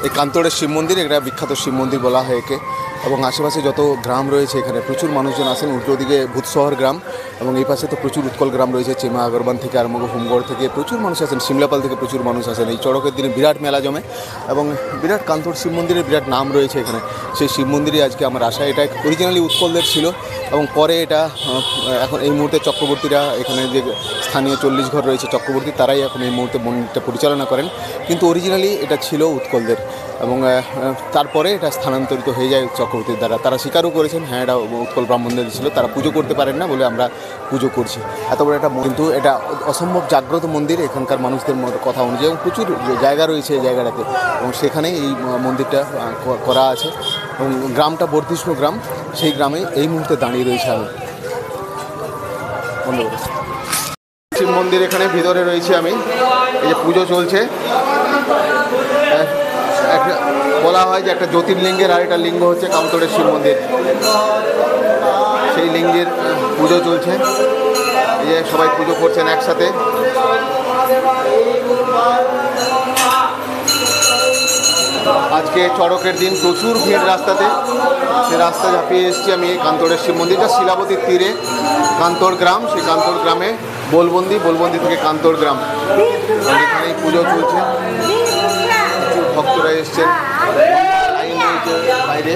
এই কান্তোড়ের শিব মন্দির, এটা বিখ্যাত শিব মন্দির বলা হয় একে। এবং আশেপাশে যত গ্রাম রয়েছে এখানে প্রচুর মানুষজন আসেন। উল্টো দিকে ভূতশহর গ্রাম এবং এই পাশে তো প্রচুর উৎকল গ্রাম রয়েছে, চেমা আগরবান থেকে আরম্ভ করে হোমগড় থেকে প্রচুর মানুষ আসেন, সিমলাপাল থেকে প্রচুর মানুষ আসেন। এই চড়কের দিনে বিরাট মেলা জমে এবং বিরাট কান্তোড় শিব মন্দিরের বিরাট নাম রয়েছে এখানে। সেই শিব মন্দিরে আজকে আমার আসা। এটা অরিজিনালি উৎকলদের ছিল এবং পরে এটা এখন এই মুহূর্তে চক্রবর্তীরা, এখানে যে স্থানীয় 40 ঘর রয়েছে চক্রবর্তী, তারাই এখন এই মুহূর্তে মন্দিরটা পরিচালনা করেন। কিন্তু অরিজিনালি এটা ছিল উৎকলদের এবং তারপরে এটা স্থানান্তরিত হয়ে যায় চক্রবর্তীর দ্বারা। তারা স্বীকারও করেছেন, হ্যাঁ এটা উৎকল ব্রাহ্মণদের ছিল, তারা পুজো করতে পারেন না বলে আমরা পুজো করছি। এত বড় একটা, কিন্তু এটা অসম্ভব জাগ্রত মন্দির এখানকার মানুষদের কথা অনুযায়ী, এবং প্রচুর জায়গা রয়েছে এই জায়গাটাতে এবং সেখানেই এই মন্দিরটা করা আছে। এবং গ্রামটা বর্ধিষ্ণু গ্রাম, সেই গ্রামে এই মুহূর্তে দাঁড়িয়ে রয়েছে আমি। বন্ধ করে শিব মন্দির এখানে ভিতরে রয়েছে আমি। এই যে পুজো চলছে, বলা হয় যে একটা জ্যোতির্লিঙ্গের আর একটা লিঙ্গ হচ্ছে কান্তোড়ের শিব মন্দির। সেই লিঙ্গের পুজো চলছে, এই যে সবাই পুজো করছেন একসাথে। আজকে চড়কের দিন, প্রচুর ভিড় রাস্তাতে। সে রাস্তা ঝাঁপিয়ে এসেছি আমি। কান্তোড়ের শিব মন্দিরটা শিলাবতীর তীরে কান্তোড় গ্রাম, সেই কান্তোড় গ্রামে বোলবন্দি থেকে কান্তোড় গ্রাম, এখানেই পুজো চলছে। প্রচুর ভক্তরা এসছেন, লাইন রয়েছে বাইরে।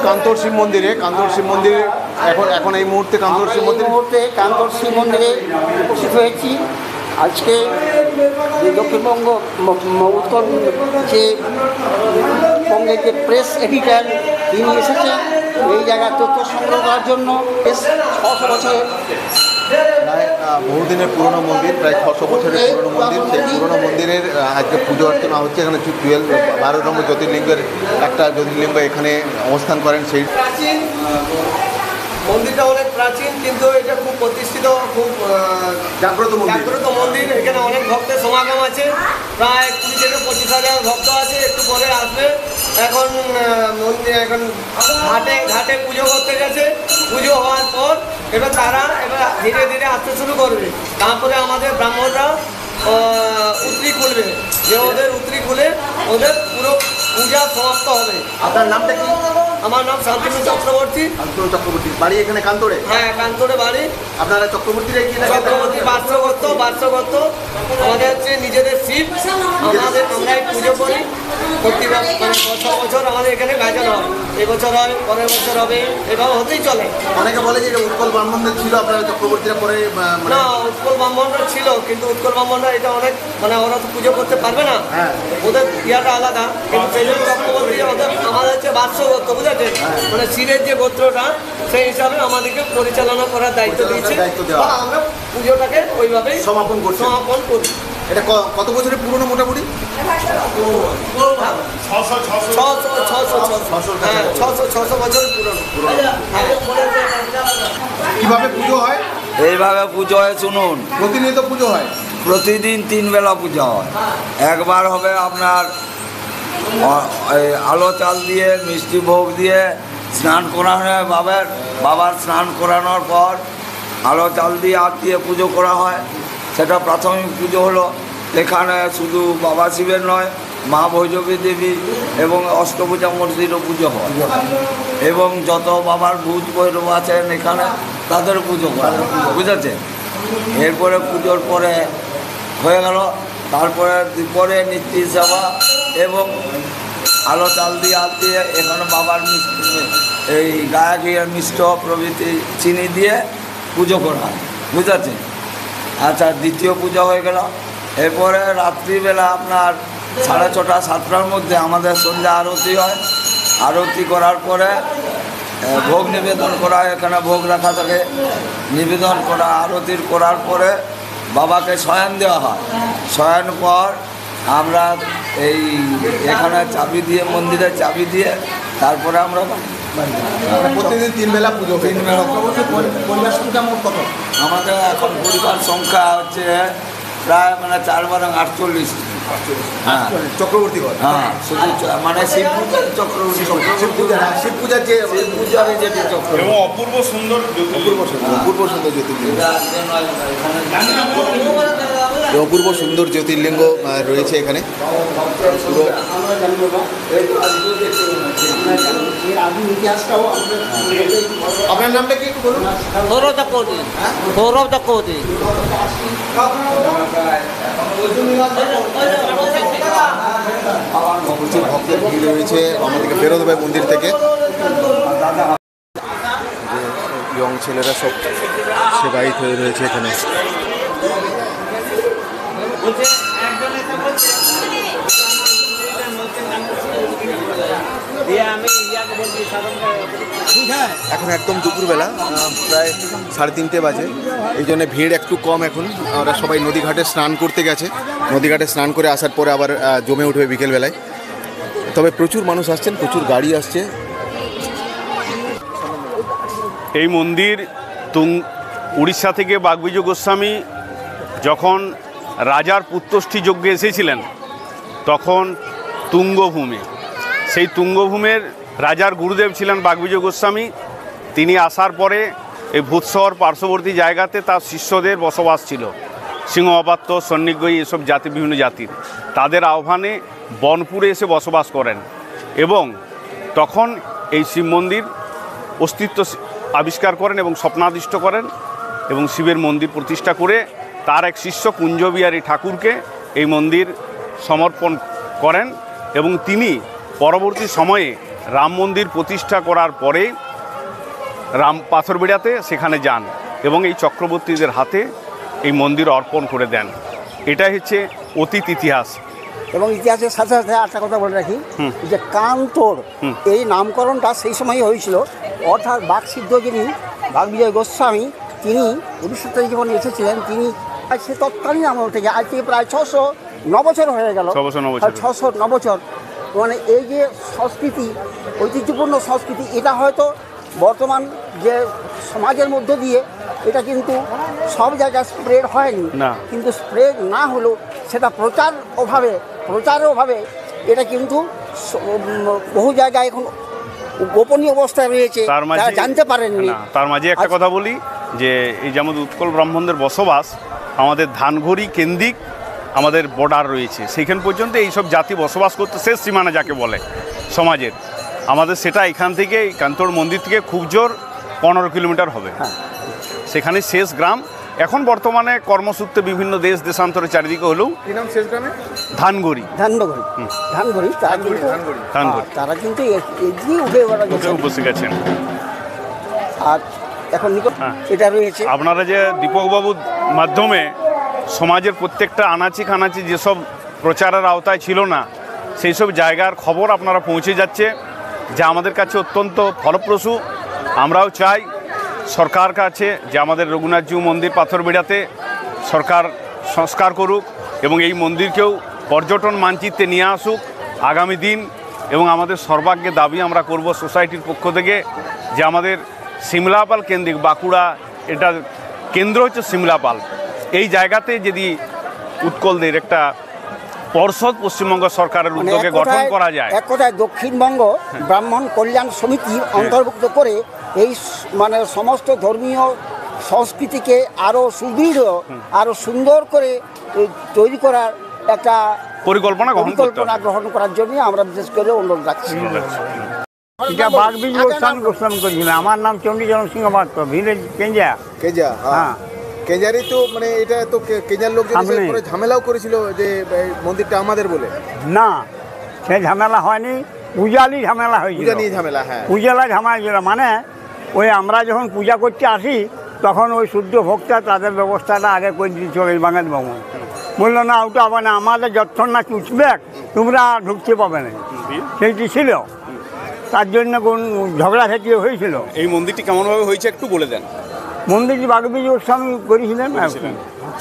কান্তোড় শিব মন্দিরে এখন এই মুহূর্তে কান্তোড় শিব মন্দিরে উপস্থিত হয়েছি। আজকে দক্ষিণবঙ্গ উত্তর যে বঙ্গের যে প্রেস এডিটর তিনি এসেছেন এই জায়গার তথ্য সংগ্রহ করার জন্য। বেশ 600 বছরের প্রায় বহুদিনের পুরনো মন্দির, প্রায় 600 বছরের পুরনো মন্দির। সেই পুরনো মন্দিরের আজকে পুজো অর্চনা হচ্ছে। এখানে 12 নম্বর জ্যোতির্লিঙ্গের একটা জ্যোতির্লিঙ্গ এখানে অবস্থান করেন। সেই প্রাচীন মন্দিরটা অনেক প্রাচীন, কিন্তু এটা খুব প্রতিষ্ঠিত, খুব জাগ্রত মন্দির। এখানে অনেক ভক্তের সমাগম আছে, প্রায় 20 থেকে 25,000 ভক্ত আছে। একটু পরে আসবে। এখন ঘাটে পুজো করতে গেছে। পুজো হওয়ার পর তারা ধীরে ধীরে আসতে শুরু করবে। তারপরে আমাদের ব্রাহ্মণরা উতরি খুলবে, যে ওদের উতরি খুলে ওদের পুরো পূজা সমাপ্ত হবে। আপনার নামটা কি? আমার নাম শান্তনু চক্রবর্তী। বাড়ি এখানে কান্তোড়ে? হ্যাঁ, কান্তোড়ে বাড়ি। আপনারা চক্রবর্তীরা কি? চক্রবর্তী বার্ষগত আমাদের হচ্ছে নিজেদের শিব। আমরাই পুজো করি প্রতি বছর আমাদের এখানে গাজন হয়। এবছর হয়, পরের বছর হবে, এভাবে হতেই চলে। অনেকে বলে যে উৎকল ব্রাহ্মণদের ছিল, আপনারা চক্রবর্তীরা পরে? না, উৎকল ব্রাহ্মণরা ছিল, কিন্তু উৎকল ব্রাহ্মণরা এটা অনেক ওরা তো পুজো করতে পারবে না, ওদের ইয়াটা আলাদা। কিন্তু সেই জন্য চক্রবর্তী আমাদের হচ্ছে বার্ষগত, বুঝেছে? শিবের যে গোত্রটা, সেই হিসাবে আমাদেরকে পরিচালনা করার দায়িত্ব দিয়েছে। আমরা পুজোটাকে ওইভাবেই সমাপন করি। এটা কত বছরের পুরনো মোটামুটি? 600 বছর পুরনো। কিভাবে পুজো হয়? এইভাবে পুজো হয়, শুনুন। প্রতিনিয়ত পুজো হয়? প্রতিদিন 3 বেলা পুজো হয়। একবার হবে আপনার আলো চাল দিয়ে, মিষ্টি ভোগ দিয়ে স্নান করানো হয় বাবার স্নান করানোর পর আলো চাল দিয়ে আট দিয়ে পুজো করা হয়। সেটা প্রাথমিক পুজো হলো। এখানে শুধু বাবা শিবের নয়, মা ভৈরবী দেবী এবং অষ্টভুজা মূর্তিরও পুজো হয়, এবং যত বাবার ভূত ভৈরব আছেন এখানে তাদের পুজো করা, বুঝেছেন? এরপরে পুজোর পরে হয়ে গেল, তারপরে নীতি সেবা এবং আলো চাল দিয়ে হাত দিয়ে এখানে বাবার এই গায়া ঘিয়ের মিষ্ট প্রভৃতি চিনি দিয়ে পুজো করা হয়, বুঝেছেন? আচ্ছা, দ্বিতীয় পূজা হয়ে গেল। এরপরে রাত্রিবেলা আপনার 6:30 7টার মধ্যে আমাদের সন্ধ্যা আরতি হয়। আরতি করার পরে ভোগ নিবেদন করা হয়। এখানে ভোগ রাখা থাকে, নিবেদন করা। আরতির করার পরে বাবাকে শয়ন দেওয়া হয়। শয়ন পর আমরা এখানে চাবি দিয়ে, মন্দিরে চাবি দিয়ে তারপরে আমরা প্রতিদিন 3 বেলা পুজো। 3 বেলা। পরিবার সংখ্যা মোট কত? আমাদের এখন পরিবার সংখ্যা হচ্ছে প্রায় 4 বারং 48। হ্যাঁ চক্রবর্তী ঘর। হ্যাঁ শুধু মানে শিব পূজার চক্রবর্তী শিব পূজা, হ্যাঁ, শিব পূজার যে শিব পূজার যেটি চক্রবর্তী এবং অপূর্ব সুন্দর অপূর্ব সুন্দর জ্যোতির্লিঙ্গ, এটা আজকে নয়, এখানে অপূর্ব সুন্দর জ্যোতির্লিঙ্গ রয়েছে এখানে। পুরো আপনার নামটা কি একটু বলুন? সৌরভ চক্রবর্তী, সৌরভ চক্রবর্তী। প্রচুর ভক্তের ভিড় রয়েছে আমাদেরকে বেরোতে হবে মন্দির থেকে। ইয়ং ছেলেরা সব সেবায়িত হয়ে রয়েছে এখানে। এখন একদম দুপুরবেলা, প্রায় 3:30 বাজে, এই জন্য ভিড় একটু কম। এখন আমরা সবাই নদীঘাটে স্নান করতে গেছে, নদীঘাটে স্নান করে আসার পরে আবার জমে উঠবে বিকেলবেলায়। তবে প্রচুর মানুষ আসছেন, প্রচুর গাড়ি আসছে। এই মন্দির উড়িষ্যা থেকে বাগবিজয় গোস্বামী যখন রাজার পুত্রষ্ঠী যজ্ঞে এসেছিলেন তখন তুঙ্গভূমি, সেই তুঙ্গভূমের রাজার গুরুদেব ছিলেন বাগবিজয় গোস্বামী। তিনি আসার পরে এই ভূতশহর পার্শ্ববর্তী জায়গাতে তার শিষ্যদের বসবাস ছিল, সিংহপাত্র, সন্নিগ্রহী, এসব জাতি, বিভিন্ন জাতির। তাদের আহ্বানে বনপুরে এসে বসবাস করেন এবং তখন এই শিব মন্দির অস্তিত্ব আবিষ্কার করেন এবং স্বপ্নাদিষ্ট করেন এবং শিবের মন্দির প্রতিষ্ঠা করে তার এক শিষ্য কুঞ্জবিহারী ঠাকুরকে এই মন্দির সমর্পণ করেন এবং তিনি পরবর্তী সময়ে রাম মন্দির প্রতিষ্ঠা করার পরে পাথরবেড়াতে সেখানে যান এবং এই চক্রবর্তীদের হাতে এই মন্দির অর্পণ করে দেন। এটা হচ্ছে অতীত ইতিহাস। এবং ইতিহাসের সাথে সাথে একটা কথা বলে রাখি যে কান্তর এই নামকরণটা সেই সময়ই হয়েছিল, অর্থাৎ বাকসিদ্ধ যিনি বাগবিজয় গোস্বামী তিনি উড়িষ্যা থেকে যখন এসেছিলেন তিনি সে তৎকালীন আমল থেকে আজ থেকে প্রায় 609 বছর হয়ে গেল, 609 বছর। মানে এই যে সংস্কৃতি, ঐতিহ্যপূর্ণ সংস্কৃতি, এটা হয়তো বর্তমান যে সমাজের মধ্য দিয়ে এটা কিন্তু সব জায়গায় স্প্রেড হয়নি, কিন্তু স্প্রেড না হলেও সেটা প্রচারের অভাবে এটা কিন্তু বহু জায়গায় এখন গোপনীয় অবস্থায় রয়েছে, তারা জানতে পারেননি। তার মাঝে একটা কথা বলি যে এই যেমন উৎকল ব্রাহ্মণদের বসবাস আমাদের ধানঘড়ি কেন্দ্রিক আমাদের বর্ডার রয়েছে, সেইখান পর্যন্ত এইসব জাতি বসবাস করতে, শেষ সীমানা যাকে বলে সমাজের, আমাদের সেটা এখান থেকে এই কান্তর মন্দির থেকে খুব জোর 15 কিলোমিটার হবে, সেখানে শেষ গ্রাম। এখন বর্তমানে কর্মসূত্রে বিভিন্ন দেশ দেশান্তরে চারিদিকে হলেও শেষ গ্রামে ধানঘড়ি তারা কিন্তু উঠে বসে গেছেন। আর এখন এটা রয়েছে। আপনারা যে দীপকবাবুর মাধ্যমে সমাজের প্রত্যেকটা আনাচি খানাচি যেসব প্রচারের আওতায় ছিল না সেই সব জায়গার খবর আপনারা পৌঁছে যাচ্ছে, যা আমাদের কাছে অত্যন্ত ফলপ্রসূ। আমরাও চাই সরকার কাছে যে আমাদের রঘুনাথজিউ মন্দির পাথরবেড়াতে সরকার সংস্কার করুক এবং এই মন্দিরকেও পর্যটন মানচিত্রে নিয়ে আসুক আগামী দিন। এবং আমাদের সর্বাগ্যে দাবি আমরা করব সোসাইটির পক্ষ থেকে যে আমাদের সিমলাপাল কেন্দ্রিক বাঁকুড়া, এটা কেন্দ্র হচ্ছে সিমলাপাল, এই জায়গাতে যদি উৎকলদের একটা পর্ষদ পশ্চিমবঙ্গ সরকারের উদ্যোগে গঠন করা যায়, এক কথায় দক্ষিণবঙ্গ ব্রাহ্মণ কল্যাণ সমিতির অন্তর্ভুক্ত করে এই মানে সমস্ত ধর্মীয় সংস্কৃতিকে আরও সুদৃঢ়, আরও সুন্দর করে তৈরি করার একটা পরিকল্পনা গ্রহণ করার জন্য আমরা বিশেষ করে অনুরোধ রাখছি। এটা বাগবিজয় গোস্বামী করেছিল। আমার নাম চণ্ডীচরণ সিংহ পাত্র, ভিলেজ কেঞ্জা। হ্যাঁ, কেঞ্জারি তো মানে এটা তো কেঞ্জার লোকজন ঝামেলাও করেছিল যে মন্দিরটা আমাদের বলে। না, সে ঝামেলা হয়নি, পূজালি ঝামেলা হয়েছিল। পূজালা ঝামেলা মানে ওই আমরা যখন পূজা করতে আসি তখন ওই শুদ্ধ ভক্তা তাদের ব্যবস্থাটা আগে করে দিয়েছিল এই বাঙালি ভ্রমণ। বললো না ওটা হবে না, আমাদের যতক্ষণ না চুচবে তোমরা ঢুকতে পাবে না, সেইটি ছিল। তার জন্য কোন ঝগড়া ঝাঁটি হয়েছিল। এই মন্দিরটি কেমনভাবে হয়েছে একটু বলে দেন। মন্দিরটি বাগবিজয় গোস্বামী করেছিলেন,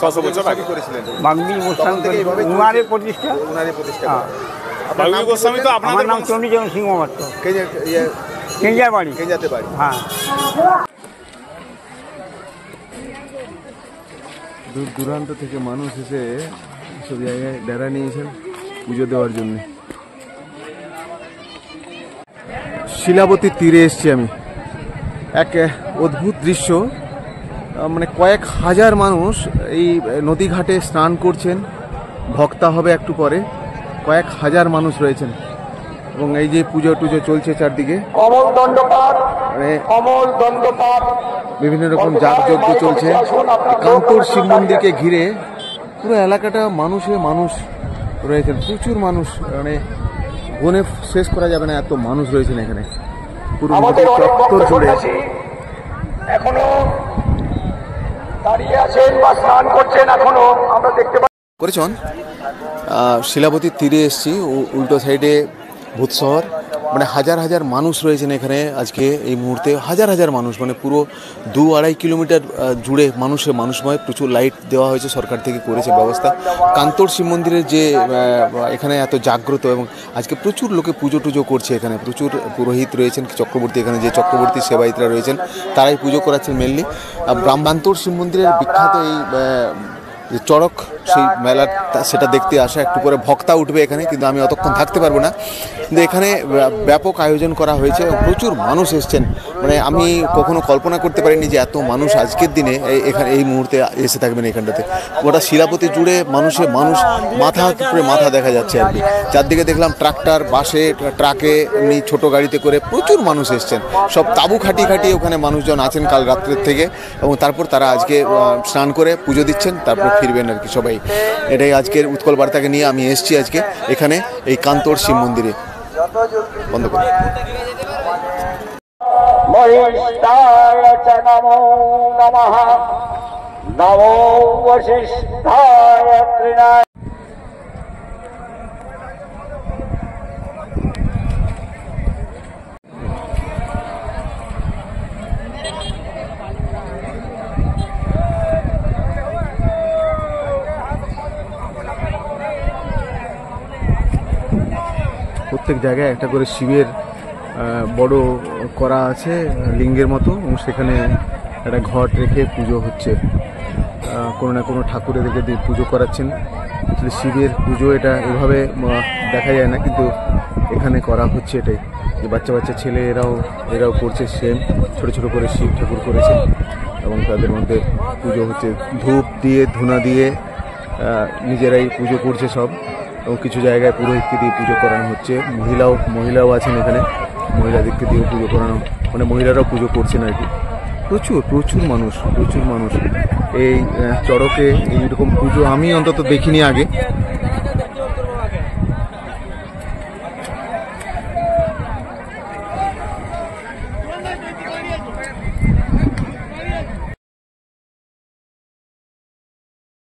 600 বছর আগে করেছিলেন। বাগবিজয় গোস্বামী উনারের প্রতিষ্ঠা। বাগবিজয় গোস্বামী তো আমার নাম চণ্ডীচরণ সিংহ পাত্র, কেঞ্জা বাড়ি, কেঞ্জাতে বাড়ি। হ্যাঁ। দূর দূরান্ত থেকে মানুষ এসে সব জায়গায় ডেরা নিয়েছেন পুজো দেওয়ার জন্য। শিলাবতীর তীরে এসেছি আমি, এক অদ্ভুত দৃশ্য, মানে কয়েক হাজার মানুষ এই নদী ঘাটে স্নান করছেন। ভক্তা হবে একটু পরে, কয়েক হাজার মানুষ রয়েছেন এবং এই যে পুজো টুজো চলছে চারদিকে, মানে বিভিন্ন রকম যাগযজ্ঞ চলছে। কান্তোর শিব মন্দিরকে ঘিরে পুরো এলাকাটা মানুষে মানুষ রয়েছেন, প্রচুর মানুষ, মানে গুণে শেষ করা যাবে না এত মানুষ রয়েছেন এখানে পুরো চত্বর জুড়ে। এখনো দাঁড়িয়ে আছেন বা স্নান করছেন, এখনো আমরা দেখতে করেছেন। শিলাবতীর তীরে এসেছি, উল্টো সাইডে ভূতশহর, মানে হাজার হাজার মানুষ রয়েছেন এখানে আজকে এই মুহূর্তে, হাজার হাজার মানুষ, মানে পুরো 2-2.5 কিলোমিটার জুড়ে মানুষে মানুষময়। প্রচুর লাইট দেওয়া হয়েছে, সরকার থেকে করেছে ব্যবস্থা। কান্তোর শিব মন্দিরের যে এখানে এত জাগ্রত, এবং আজকে প্রচুর লোকে পুজো টুজো করছে এখানে, প্রচুর পুরোহিত রয়েছেন, চক্রবর্তী, এখানে যে চক্রবর্তী সেবায়িতরা রয়েছেন তারাই পুজো করাচ্ছেন মেনলি। কান্তোর শিব মন্দিরের বিখ্যাত এই যে চড়ক, সেই মেলা, সেটা দেখতে আসা। একটু পরে ভক্তা উঠবে এখানে, কিন্তু আমি অতক্ষণ থাকতে পারবো না। কিন্তু এখানে ব্যাপক আয়োজন করা হয়েছে, প্রচুর মানুষ এসছেন, মানে আমি কখনো কল্পনা করতে পারিনি যে এত মানুষ আজকের দিনে এখানে এই মুহূর্তে এসে থাকবেন এখানটাতে। গোটা শিলাপতি জুড়ে মানুষে মানুষ, মাথা করে মাথা দেখা যাচ্ছে আর কি। চারদিকে দেখলাম ট্রাক্টর, বাসে, ট্রাকে, এমনি ছোটো গাড়িতে করে প্রচুর মানুষ এসছেন। সব তাঁবু খাটিয়ে খাটিয়ে ওখানে মানুষজন আছেন কাল রাত্রের থেকে, এবং তারপর তারা আজকে স্নান করে পুজো দিচ্ছেন, তারপর ফিরবেন আর কি সবাই। এটাই আজকের উৎকল বার্তাকে নিয়ে আমি এসেছি আজকে এখানে এই কান্তোর শিব মন্দিরে। বন্ধ করে প্রত্যেক জায়গায় একটা করে শিবের বড় করা আছে লিঙ্গের মতো, এবং সেখানে একটা ঘট রেখে পুজো হচ্ছে। কোনো না কোনো ঠাকুরেদেরকে দিয়ে পুজো করাচ্ছেন। আসলে শিবের পুজো এটা এভাবে দেখা যায় না, কিন্তু এখানে করা হচ্ছে এটাই। যে বাচ্চা বাচ্চা ছেলে এরাও করছে, সেম ছোটো ছোটো করে শিব ঠাকুর করেছে, এবং তাদের মধ্যে পুজো হচ্ছে। ধূপ দিয়ে, ধুনা দিয়ে নিজেরাই পুজো করছে সব, এবং কিছু জায়গায় পুরোহিতকে দিয়ে পুজো করানো হচ্ছে। মহিলাও আছেন এখানে, মহিলাদেরকে দিয়ে পুজো করানো, মানে মহিলারাও পুজো করছেন আর কি। প্রচুর মানুষ এই চড়কে এইরকম পুজো আমি অন্তত দেখিনি আগে।